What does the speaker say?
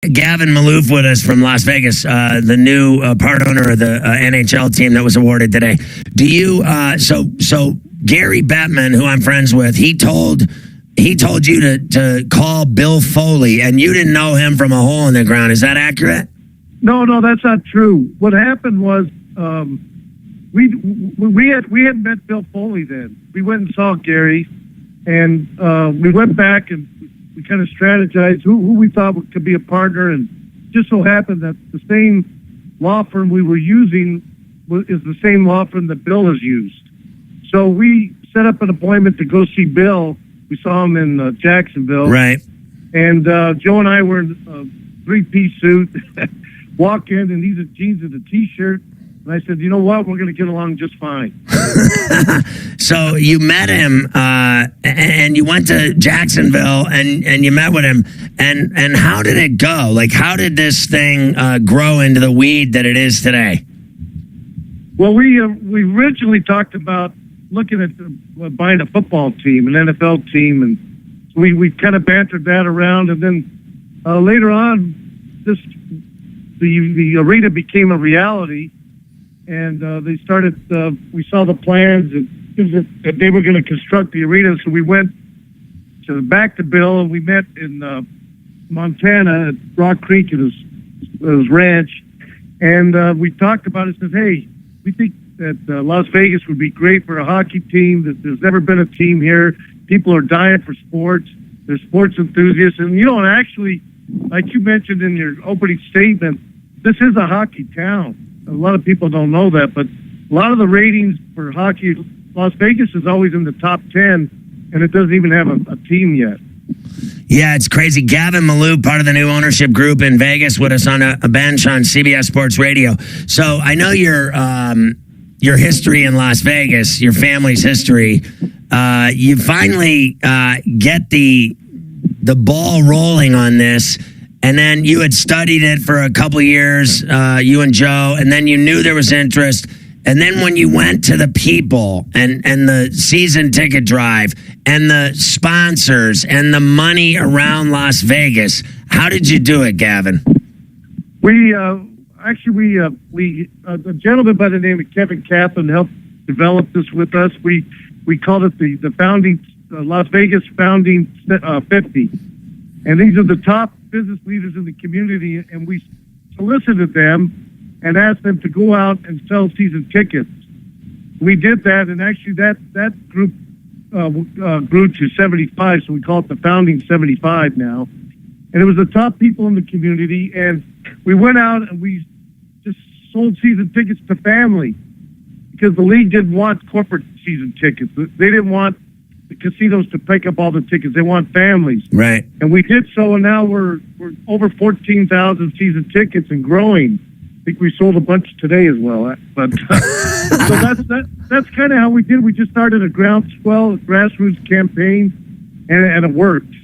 Gavin Maloof with us from Las Vegas, the new part owner of the NHL team that was awarded today. Do you? So Gary Bettman, who I'm friends with, he told you to call Bill Foley, and you didn't know him from a hole in the ground. Is that accurate? No, that's not true. What happened was we had met Bill Foley then. We went and saw Gary, and we went back and we kind of strategized who we thought could be a partner, and just so happened that the same law firm we were using is the same law firm that Bill has used. So we set up an appointment to go see Bill. We saw him in Jacksonville. Right. And Joe and I were in a three-piece suit, walk in, and he's in jeans and a T-shirt. And I said, you know what? We're going to get along just fine. So you met him, and you went to Jacksonville, and you met with him. And how did it go? Like, how did this thing grow into the weed that it is today? Well, we originally talked about looking at buying a football team, an NFL team, and we kind of bantered that around. And then later on, the arena became a reality. And they started, we saw the plans that they were going to construct the arena. So we went back to Bill, and we met in Montana at Rock Creek at his ranch. And we talked about it and said, hey, we think that Las Vegas would be great for a hockey team. That there's never been a team here. People are dying for sports. They're sports enthusiasts. And, and actually, like you mentioned in your opening statement, this is a hockey town. A lot of people don't know that, but a lot of the ratings for hockey, Las Vegas is always in the top 10, and it doesn't even have a team yet. Yeah, it's crazy. Gavin Maloof, part of the new ownership group in Vegas, with us on a bench on CBS Sports Radio. So I know your history in Las Vegas, your family's history. You finally get the ball rolling on this. And then you had studied it for a couple of years, you and Joe, and then you knew there was interest. And then when you went to the people and the season ticket drive and the sponsors and the money around Las Vegas, how did you do it, Gavin? We a gentleman by the name of Kevin Kaplan helped develop this with us. We called it the founding Las Vegas Founding 50. And these are the top business leaders in the community, and we solicited them and asked them to go out and sell season tickets. We did that, and actually that group grew to 75, so we call it the Founding 75 now. And it was the top people in the community, and we went out and we just sold season tickets to family because the league didn't want corporate season tickets. They didn't want the casinos to pick up all the tickets. They want families. Right. And we did so, and now we're over 14,000 season tickets and growing. I think we sold a bunch today as well. But so that's kind of how we did. We just started a groundswell, grassroots campaign, and it worked.